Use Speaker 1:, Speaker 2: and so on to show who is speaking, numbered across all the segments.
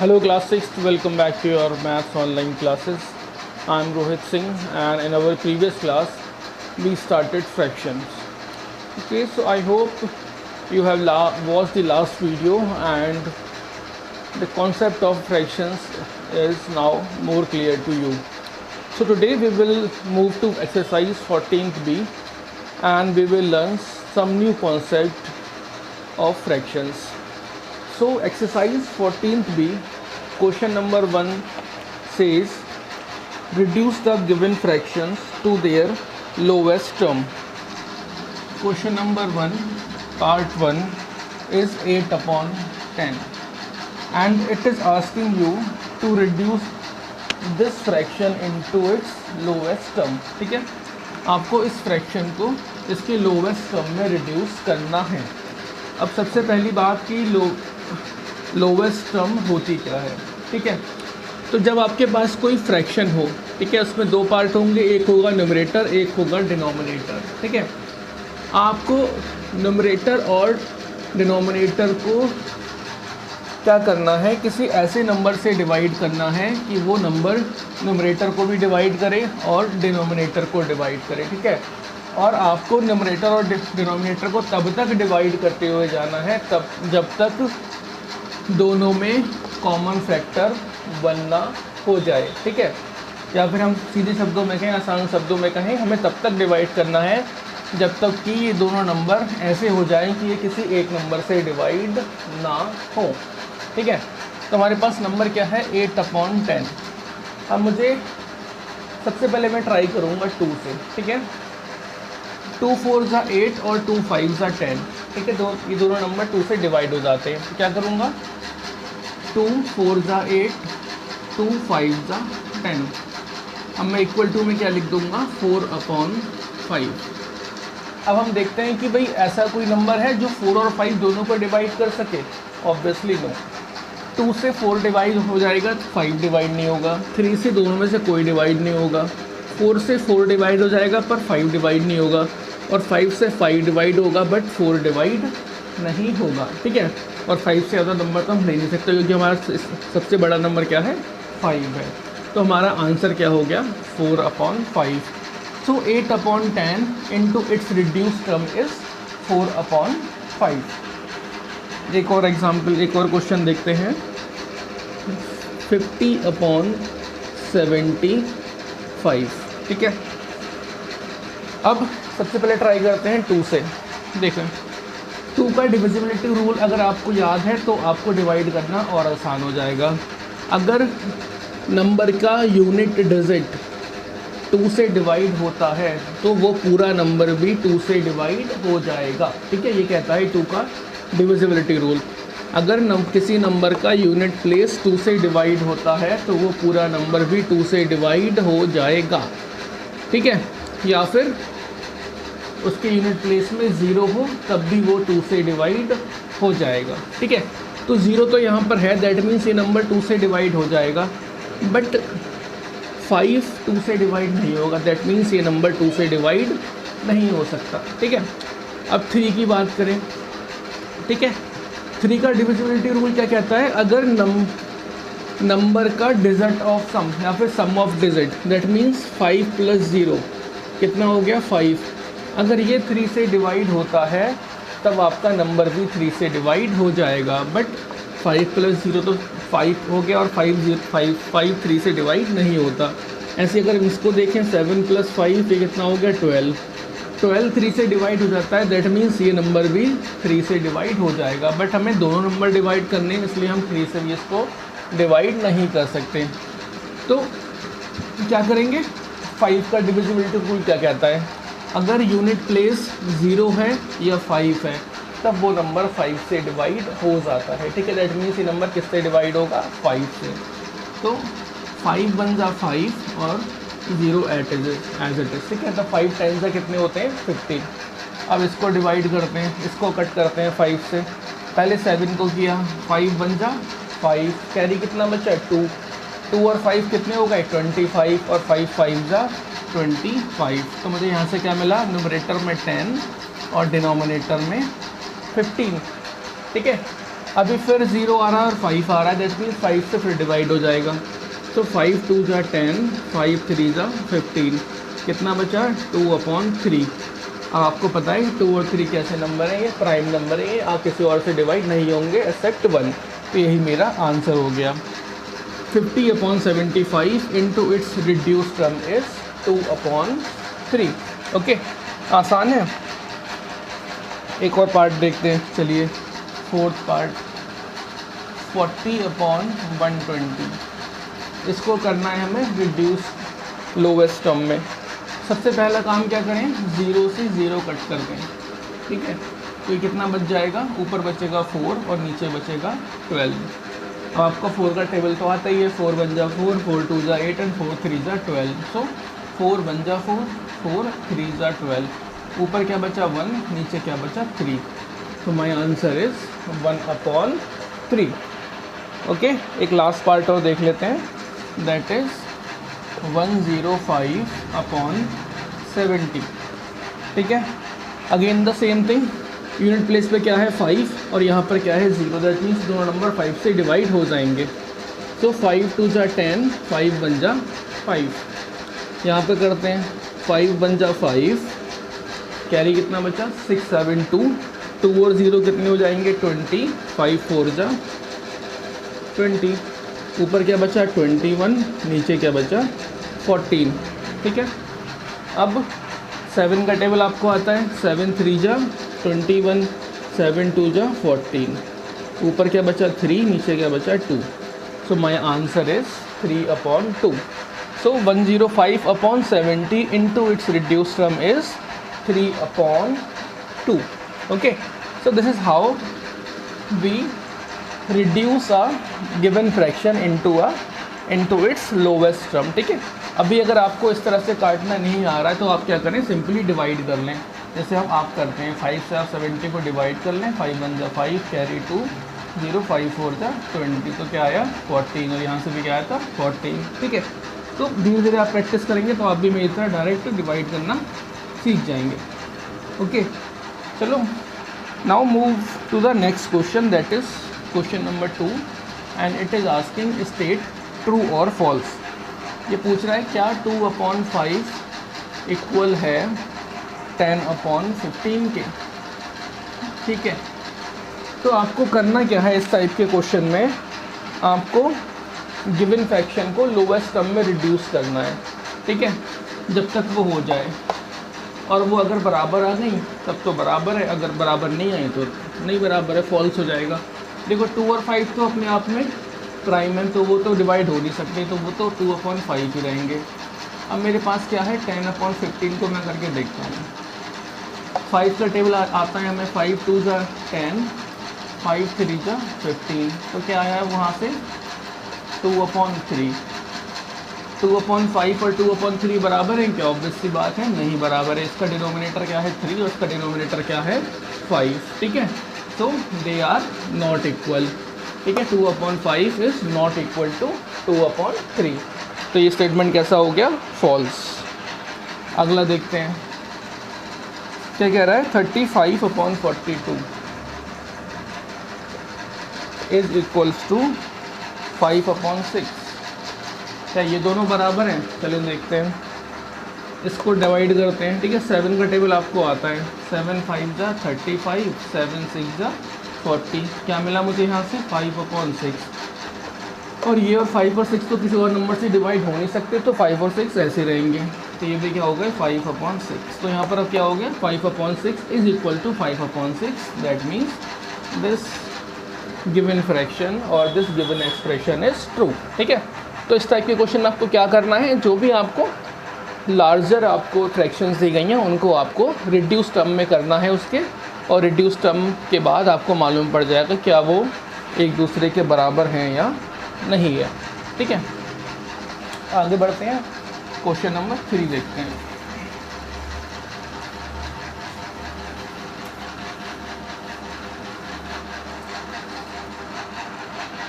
Speaker 1: Hello class 6th, welcome back to your maths online classes. I am Rohit Singh and in our previous class we started fractions. Okay, so I hope you have watched the last video and the concept of fractions is now more clear to you. So today we will move to exercise 14th B and we will learn some new concept of fractions. So exercise 14th B, question number 1 says reduce the given fractions to their lowest term. Question number 1, part 1 is 8 upon 10 and it is asking you to reduce this fraction into its lowest term. ठीक है, आपको इस fraction को इसके lowest term में reduce करना है. अब सबसे पहली बात कि लोवेस्ट टर्म होती क्या है. ठीक है, तो जब आपके पास कोई फ्रैक्शन हो, ठीक है, उसमें दो पार्ट होंगे, एक होगा न्यूमरेटर, एक होगा डिनोमिनेटर. ठीक है, आपको न्यूमरेटर और डिनोमिनेटर को क्या करना है, किसी ऐसे नंबर से डिवाइड करना है कि वो नंबर न्यूमरेटर को भी डिवाइड करे और डिनोमिनेटर को डिवाइड करे. ठीक है, और आपको न्यूमरेटर और डिनोमिनेटर को तब तक डिवाइड करते हुए जाना है जब तक दोनों में कॉमन फैक्टर 1 ना हो जाए. ठीक है, या फिर हम सीधे शब्दों में कहें, आसान शब्दों में कहें, हमें तब तक डिवाइड करना है जब तक कि ये दोनों नंबर ऐसे हो जाएं कि ये किसी एक नंबर से डिवाइड ना हो. ठीक है, तो हमारे पास नंबर क्या है, 8 अपॉन 10. अब मुझे सबसे पहले मैं ट्राई करूँगा 2 से. ठीक है, 2 4 ज़ा 8 और 2 5 ज़ा 10. ठीक है, ये दोनों नंबर 2 से डिवाइड हो जाते हैं. तो क्या करूँगा, 2 4 ज़ा 8, 2 5 ज़ा 10. अब मैं इक्वल टू में क्या लिख दूँगा, 4 अपॉन 5. अब हम देखते हैं कि भाई ऐसा कोई नंबर है जो 4 और 5 दोनों को डिवाइड कर सके. Obviously no. 2 से 4 डिवाइड हो जाएगा तो 5 डिवाइड नहीं होगा. 3 से दोनों में से कोई डिवाइड नहीं होगा. 4 से 4 डिवाइड हो जाएगा पर 5 डिवाइड नहीं होगा. और 5 से 5 डिवाइड होगा बट 4 डिवाइड नहीं होगा. ठीक है, और 5 से ज़्यादा नंबर तो हम ले नहीं सकते क्योंकि हमारा सबसे बड़ा नंबर क्या है, 5 है. तो हमारा आंसर क्या हो गया, 4 upon 5. So 8 upon 10 into its reduce term is 4 upon 5. एक और एग्जाम्पल, एक और क्वेश्चन देखते हैं. 50 अपॉन 75. ठीक है, अब सबसे पहले ट्राई करते हैं 2 से. देखें, 2 का डिविजिबिलिटी रूल अगर आपको याद है तो आपको डिवाइड करना और आसान हो जाएगा. अगर नंबर का यूनिट डिजिट 2 से डिवाइड होता है तो वो पूरा नंबर भी 2 से डिवाइड हो जाएगा. ठीक है, ये कहता है 2 का डिविजिबिलिटी रूल. अगर किसी नंबर का यूनिट प्लेस 2 से डिवाइड होता है तो वो पूरा नंबर भी 2 से डिवाइड हो जाएगा. ठीक है, या फिर उसके यूनिट प्लेस में 0 हो तब भी वो 2 से डिवाइड हो जाएगा. ठीक है, तो 0 तो यहाँ पर है, दैट मीन्स ये नंबर 2 से डिवाइड हो जाएगा. बट 5 2 से डिवाइड नहीं होगा, दैट मीन्स ये नंबर 2 से डिवाइड नहीं हो सकता. ठीक है, अब 3 की बात करें. ठीक है, 3 का डिविजिबिलिटी रूल क्या कहता है, अगर नंबर का डिजिट ऑफ सम या फिर sum of digit, that means 5 plus 0 कितना हो गया, 5. अगर ये 3 से डिवाइड होता है तब आपका नंबर भी 3 से डिवाइड हो जाएगा. बट 5 प्लस 0 तो 5 हो गया और 5 3 से डिवाइड नहीं होता. ऐसे अगर इसको देखें, 7 प्लस 5 ये कितना हो गया, 12 3 से डिवाइड हो जाता है, दैट मीन्स ये नंबर भी 3 से डिवाइड हो जाएगा. बट हमें दोनों नंबर डिवाइड करने हैं इसलिए हम 3 से भी इसको डिवाइड नहीं कर सकते. तो क्या करेंगे, 5 का डिविजिबिलिटी रूल क्या कहता है, अगर यूनिट प्लेस 0 है या 5 है तब वो नंबर 5 से डिवाइड हो जाता है. ठीक है, दैट मीन्स ये नंबर किससे डिवाइड होगा, 5 से. तो 5 1 ज़ा 5 और 0 एज इट इज़. ठीक है, तो 5 टाइम्स का कितने होते हैं, 15. अब इसको डिवाइड करते हैं, इसको कट करते हैं 5 से. पहले 7 को किया, 5 1 ज़ा 5, कैरी कितना बचा, 2 और 5 कितने हो गए, 25 और 5 5 ज़ा 25. तो मुझे यहाँ से क्या मिला, न्यूमरेटर में 10 और डिनोमिनेटर में 15. ठीक है, अभी फिर 0 आ रहा है और 5 आ रहा है, दैट मीन्स 5 से फिर डिवाइड हो जाएगा। तो 5 2 जा 10, 5 3 जा 15, कितना बचा 2/3। अब आपको पता है 2 और 3 कैसे नंबर है, ये प्राइम नंबर है, ये आप किसी और से डिवाइड नहीं होंगे एक्सेप्ट 1। तो यही मेरा आंसर हो गया। 50/75 into its reduce term is 2/3। Okay, आसान है। एक और पार्ट देखते हैं, चलिए फोर्थ पार्ट 40/120। इसको करना है हमें रिड्यूस लोवेस्ट टर्म में। सबसे पहला काम क्या करें, 0 से 0 कट कर दें, ठीक है। तो ये कितना बच जाएगा, ऊपर बचेगा 4 और नीचे बचेगा 12। अब आपका 4 का टेबल तो आता ही है, 4 1 जा 4, 4 2 जा 8 एंड 4 3 जा 12। सो 4 1 जा 4, 4 3 जा 12। ऊपर क्या बचा 1, नीचे क्या बचा 3। तो माई आंसर इज 1/3। ओके, एक लास्ट पार्ट और देख लेते हैं, दैट इज 105/70। ठीक है, again the same thing, unit place पे क्या है 5 और यहाँ पर क्या है 0, दैट मीन्स दोनों नंबर 5 से डिवाइड हो जाएंगे। तो 5 2 जा 10, 5 1 जा 5। यहाँ पे करते हैं 5 1 जा 5, कैरी कितना बचा 6 7 2, 2 और 0 कितने हो जाएंगे 20, 5 4 जा 20। ऊपर क्या बचा 21, नीचे क्या बचा 14। ठीक है, अब 7 का टेबल आपको आता है, 7 3 जा 21, 7 2 जा 14। ऊपर क्या बचा 3, नीचे क्या बचा 2। So my answer is 3/2। So 105/70 into its reduce term is 3/2। Okay, so this is how we reduce a given fraction into its lowest term. ठीक है, अभी अगर आपको इस तरह से काटना नहीं आ रहा है तो आप क्या करें, सिंपली डिवाइड कर लें, जैसे हम आप करते हैं 5 से आप 70 को डिवाइड कर लें, 5 1 जा 5, कैरी 2 0, 5 4 जा 20। तो क्या आया 14 और यहाँ से भी क्या आया था 14। ठीक है, तो धीरे धीरे आप प्रैक्टिस करेंगे तो आप भी मेरी तरह डायरेक्ट डिवाइड करना सीख जाएंगे। ओके, चलो now move to the next question, that is question number 2 and it is asking state true और फॉल्स। ये पूछ रहा है क्या 2/5 इक्वल है 10/15 के। ठीक है, तो आपको करना क्या है इस टाइप के क्वेश्चन में, आपको गिवन फ्रैक्शन को लोवेस्ट टर्म में रिड्यूस करना है। ठीक है, जब तक वो हो जाए, और वो अगर बराबर आ गई तब तो बराबर है, अगर बराबर नहीं आई तो नहीं बराबर है, फॉल्स हो जाएगा। देखो 2 और 5 तो अपने आप में प्राइम है, तो वो तो डिवाइड हो नहीं सकते, तो वो तो 2/5 ही रहेंगे। अब मेरे पास क्या है 10/15 को मैं करके देखता हूँ। 5 का टेबल आता है हमें, 5 2 जा 10, 5 3 जा 15। तो क्या आया है वहाँ से 2/3। 2/5 और 2/3 बराबर है क्या? ऑब्वियस सी बात है, नहीं बराबर है। इसका डिनोमिनेटर क्या है 3 और इसका डिनोमिनेटर क्या है 5। ठीक है, तो दे आर नॉट इक्वल। ठीक है, 2/5 इज नॉट इक्वल टू 2/3। तो ये स्टेटमेंट कैसा हो गया, फॉल्स। अगला देखते हैं क्या कह रहा है, 35/42 इज इक्वल्स टू 5/6। क्या ये दोनों बराबर हैं? चलिए देखते हैं, इसको डिवाइड करते हैं। ठीक है, 7 का टेबल आपको आता है, 7 5 जा 35, 7 6 जा 40। क्या मिला मुझे यहाँ से 5/6। और ये और 5 और 6 तो किसी और नंबर से डिवाइड हो नहीं सकते, तो 5 और 6 ऐसे रहेंगे। तो ये भी क्या हो गया 5/6। तो यहाँ पर अब क्या हो गया 5/6 is equal to 5/6। That means this given fraction और this given expression is true. ठीक है, तो इस टाइप के क्वेश्चन में आपको क्या करना है, जो भी आपको लार्जर आपको फ्रैक्शंस दी गई हैं उनको आपको रिड्यूस टर्म में करना है उसके, और रिड्यूस टर्म के बाद आपको मालूम पड़ जाएगा क्या वो एक दूसरे के बराबर हैं या नहीं है। ठीक है, आगे बढ़ते हैं, क्वेश्चन नंबर 3 देखते हैं।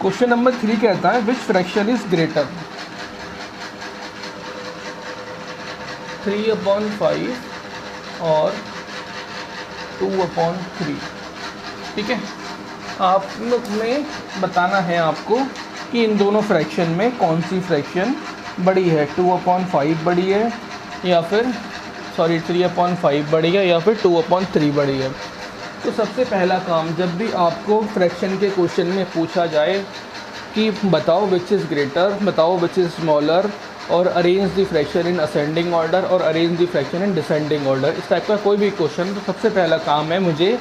Speaker 1: क्वेश्चन नंबर 3 कहता है विच फ्रैक्शन इज ग्रेटर, 3/5 और 2/3। ठीक है, आप लोग में बताना है आपको कि इन दोनों फ्रैक्शन में कौन सी फ्रैक्शन बड़ी है, 2/5 बड़ी है या फिर 3/5 बड़ी है या फिर 2/3 बड़ी है। तो सबसे पहला काम, जब भी आपको फ्रैक्शन के क्वेश्चन में पूछा जाए कि बताओ विच इज़ ग्रेटर, बताओ विच इज़ स्मॉलर, और arrange the fraction in ascending order और arrange the fraction in descending order, इस टाइप का कोई भी क्वेश्चन, तो सबसे पहला काम है मुझे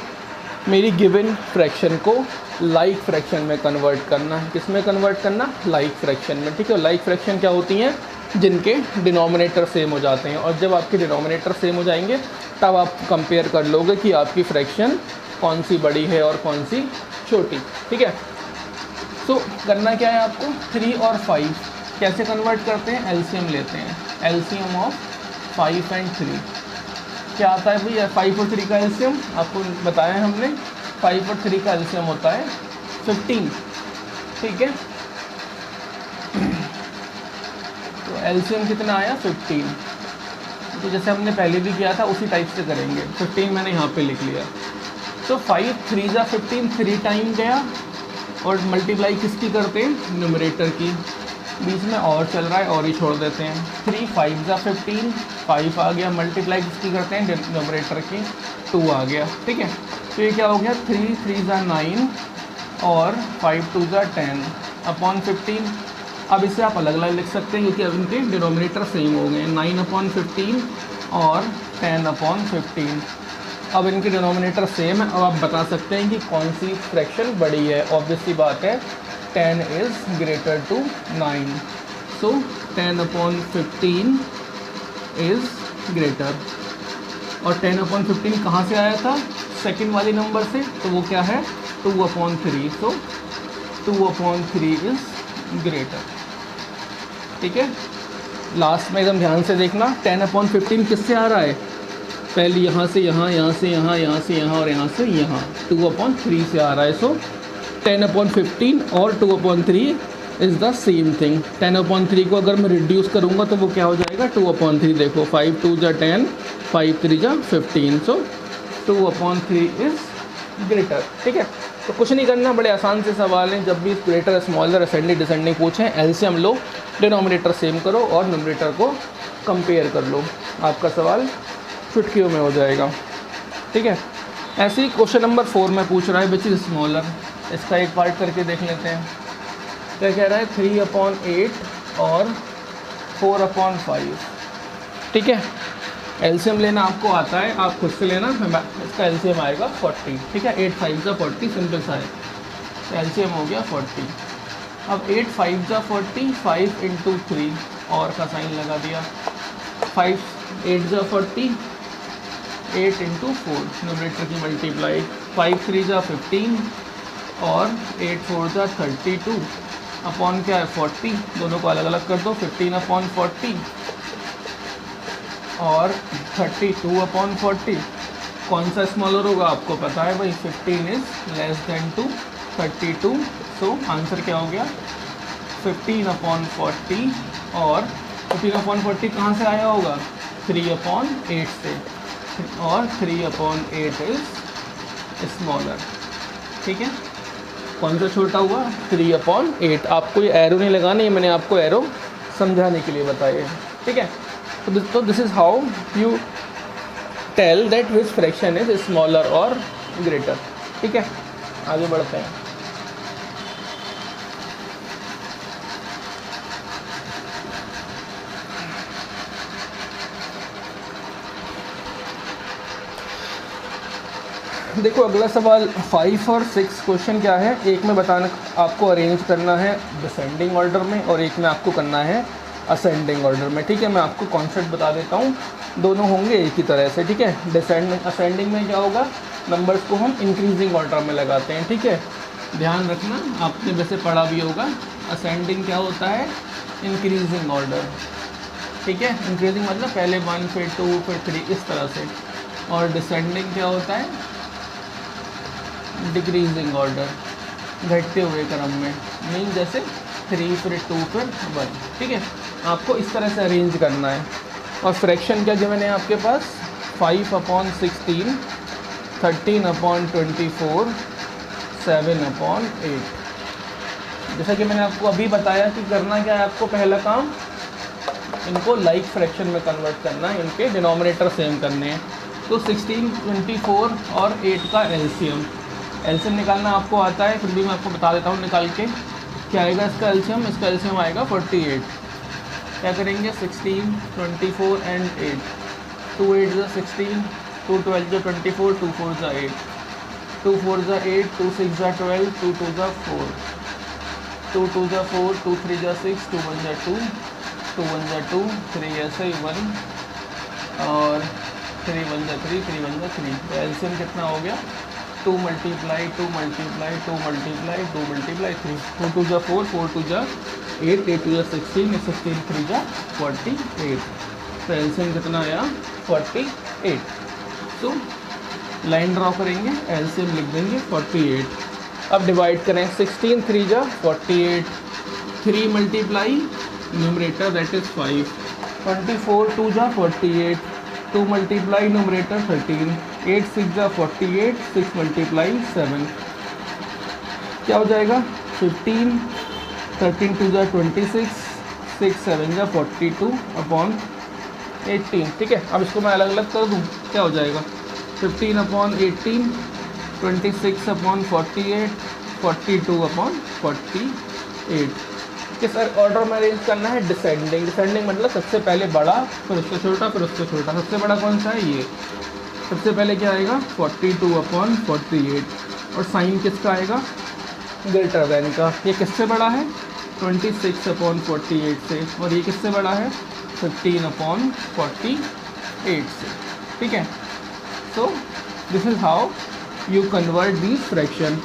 Speaker 1: मेरी गिवन फ्रैक्शन को लाइक फ्रैक्शन में कन्वर्ट करना है। किस में कन्वर्ट करना? लाइक फ्रैक्शन में। ठीक है, लाइक फ्रैक्शन क्या होती हैं? जिनके डिनोमिनेटर सेम हो जाते हैं, और जब आपके डिनोमिनेटर सेम हो जाएंगे तब आप कंपेयर कर लोगे कि आपकी फ्रैक्शन कौन सी बड़ी है और कौन सी छोटी। ठीक है, तो करना क्या है आपको, 3 और 5 कैसे कन्वर्ट करते हैं? एलसीएम लेते हैं, एलसीएम ऑफ 5 एंड 3 क्या आता है भैया? 5 और 3 का एलसीएम आपको बताया हमने, 5 और 3 का एलसीएम होता है 15। ठीक है, तो एलसीएम कितना आया? 15। तो जैसे हमने पहले भी किया था उसी टाइप से करेंगे। 15 मैंने यहाँ पे लिख लिया। तो 5 3 जा 15, 3 टाइम गया, और मल्टीप्लाई किसकी करते हैं? न्यूमरेटर की। बीच में और चल रहा है और ही छोड़ देते हैं। 3 5 जा 15, 5 आ गया, मल्टीप्लाई किसकी करते हैं? न्यूमरेटर की, 2 आ गया। ठीक है, तो ये क्या हो गया? 3 3 जा 9 और 5 2 जा 10 अपॉन 15। अब इसे आप अलग अलग लिख सकते हैं क्योंकि अब इनके डिनोमिनेटर सेम हो गए, 9/15 और 10/15। अब इनके डिनोमिनेटर सेम है। अब आप बता सकते हैं कि कौन सी फ्रैक्शन बड़ी है। ऑब्वियसली बात है 10 is greater to 9, so 10/15 is greater. और 10/15 कहाँ से आया था? सेकंड वाले नंबर से, तो वो क्या है? 2/3, सो 2/3 इज़ ग्रेटर। ठीक है, लास्ट में एकदम ध्यान से देखना, 10/15 किससे आ रहा है? पहले यहाँ से यहाँ, यहाँ से यहाँ, यहाँ से यहाँ और यहाँ से यहाँ, 2/3 से आ रहा है। सो 10/15 और 2/3 इज़ द सेम थिंग। 10/3 को अगर मैं रिड्यूस करूँगा तो वो क्या हो जाएगा? 2/3। देखो 5 2 जा 10, 5 3 जा 15, सो 2/3 इज़ ग्रेटर। ठीक है, तो कुछ नहीं करना, बड़े आसान से सवाल हैं। जब भी ग्रेटर स्मॉलर असेंडिंग डिसेंडिंग पूछें, एलसीएम लो, डिनोमिनेटर सेम करो और न्यूमरेटर को कंपेयर कर लो, आपका सवाल चुटकियों में हो जाएगा। ठीक है, ऐसे ही क्वेश्चन नंबर 4 में पूछ रहा है विच इज़ स्मॉलर। इसका एक पार्ट करके देख लेते हैं। क्या कह रहा है? 3/8 और 4/5। ठीक है, एलसीएम लेना आपको आता है, आप खुद से लेना। इसका एलसीएम आएगा 40। ठीक है, 8 5 जा 40, सिंपल सा है, तो एलसीएम हो गया 40। अब 8 5 जा 40, 5 × 3 और का साइन लगा दिया, 5 8 जा 40, 8 × 4 न्यूमरेटर की मल्टीप्लाई, 5 3 जा 15 और 8 4 जा 32 अपॉन क्या है? 40। दोनों को अलग अलग कर दो, 15/40 और 32/40। कौन सा स्मॉलर होगा आपको पता है भाई, 15 is less than to 32। So answer क्या हो गया? 15/40। और 15/40 कहाँ से आया होगा? 3/8 से, और 3/8 इज़ स्मॉलर। ठीक है, कौन सा छोटा हुआ? 3/8। आपको ये एरो नहीं लगाना, ये मैंने आपको एरो समझाने के लिए बताया है। ठीक है, तो this is how you tell that which fraction is smaller और ग्रेटर। ठीक है, आगे बढ़ते हैं। देखो अगला सवाल 5 और 6 क्वेश्चन क्या है? एक में बताना आपको अरेंज करना है डिसेंडिंग ऑर्डर में, और एक में आपको करना है असेंडिंग ऑर्डर में। ठीक है, मैं आपको कॉन्सेप्ट बता देता हूँ, दोनों होंगे एक ही तरह से। ठीक है, असेंडिंग में क्या होगा? नंबर्स को हम इंक्रीजिंग ऑर्डर में लगाते हैं। ठीक है, ध्यान रखना, आपने वैसे पढ़ा भी होगा, असेंडिंग क्या होता है? Increasing order. ठीक है, इंक्रीजिंग मतलब पहले 1 फिर 2 फिर 3 इस तरह से। और डिसेंडिंग क्या होता है? डिक्रीजिंग ऑर्डर, घटते हुए क्रम में, मीन जैसे 3 फिर 2 फिर 1। ठीक है, आपको इस तरह से अरेंज करना है। और फ्रैक्शन क्या गिवन है आपके पास? 5/16, 13/24, 7/8। जैसा कि मैंने आपको अभी बताया कि करना क्या है, आपको पहला काम इनको लाइक फ्रैक्शन में कन्वर्ट करना है, इनके डिनोमिनेटर सेम करने हैं। तो 16, 24 और 8 का एलसीएम निकालना आपको आता है, फिर भी मैं आपको बता देता हूँ निकाल के क्या आएगा इसका एलसीएम आएगा 48। क्या करेंगे 16, 24 एंड 8, 2 8 ज़ा 16, 2 12 ज़ा 24, 2 4 ज़ा 8, 2 4 ज़ा 8, 2 6 ज़ा 12, 2 2 ज़ा 4, 2 2 ज़ा 4, 2 3 ज़ा 6, 2 1 ज़ा 2, 2 1 ज़ा 2, 3 ऐसे 1 और 3 1 ज़ा 3, 3 1 ज़ा 3। तो एलसीएम कितना हो गया 2 मल्टीप्लाई 2 मल्टीप्लाई 2 मल्टीप्लाई 2 मल्टीप्लाई 3, 4 2 ज़ा 4, 4 2 ज़ा 8, 8 2 ज़ा 16, 16 3 ज़ा 48। तो एलसीएम कितना आया 48। तो लाइन ड्रॉ करेंगे, एलसीएम लिख देंगे 48। अब डिवाइड करें 16 3 ज़ा 48, 3 मल्टीप्लाई न्यूमरेटर दैट इज़ 5, 24 2 ज़ा 48, 2 मल्टीप्लाई न्यूमरेटर 13, 8 6 ज़ा 48, 6 मल्टीप्लाई 7 क्या हो जाएगा 15, 13 2 ज़ा 26, 6 7 ज़ा 42/18। ठीक है, अब इसको मैं अलग अलग कर दूँ, क्या हो जाएगा 15/18, 26/48, 42/48। किस ऑर्डर में अरेंज करना है, डिसेंडिंग मतलब सबसे पहले बड़ा फिर उससे छोटा फिर उससे छोटा। सबसे बड़ा कौन सा है ये, सबसे पहले क्या आएगा 42/48 और साइन किसका आएगा ग्रेटर देन का। ये किससे बड़ा है 26/48 से, और ये किससे बड़ा है 15/48 से। ठीक है, so this is how you convert these fraction.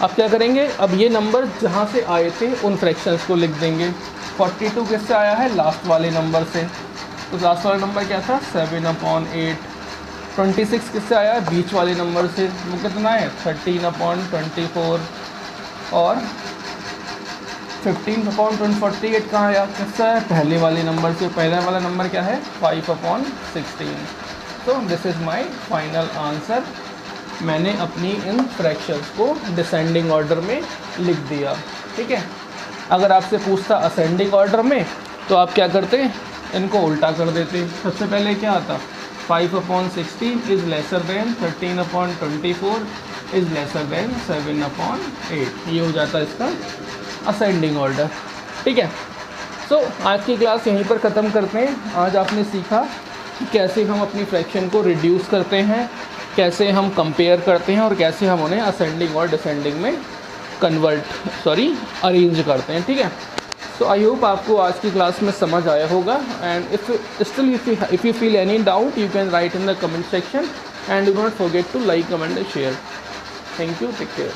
Speaker 1: अब क्या करेंगे, अब ये नंबर जहाँ से आए थे उन फ्रैक्शंस को लिख देंगे। 42 किससे आया है लास्ट वाले नंबर से, तो लास्ट वाला नंबर क्या था 7/8। 26 किससे आया है बीच वाले नंबर से, वो कितना है 13/24। और 15/48 कहाँ आया, किससे है पहले वाले नंबर से, पहले वाला नंबर क्या है 5/16। तो this is my final answer. मैंने अपनी इन फ्रैक्शंस को डिसेंडिंग ऑर्डर में लिख दिया। ठीक है, अगर आपसे पूछता असेंडिंग ऑर्डर में तो आप क्या करते, इनको उल्टा कर देते। सबसे पहले क्या आता 5/16 is lesser than 13/24 is lesser than 7/8। ये हो जाता है इसका असेंडिंग ऑर्डर। ठीक है, सो आज की क्लास यहीं पर ख़त्म करते हैं। आज आपने सीखा कि कैसे हम अपनी फ्रैक्शन को रिड्यूस करते हैं, कैसे हम कंपेयर करते हैं और कैसे हम उन्हें असेंडिंग और डिसेंडिंग में अरेंज करते हैं। ठीक है, तो आई होप आपको आज की क्लास में समझ आया होगा। And if you feel any doubt you can write in the comment section and do not forget to like, comment and share. Thank you, take care.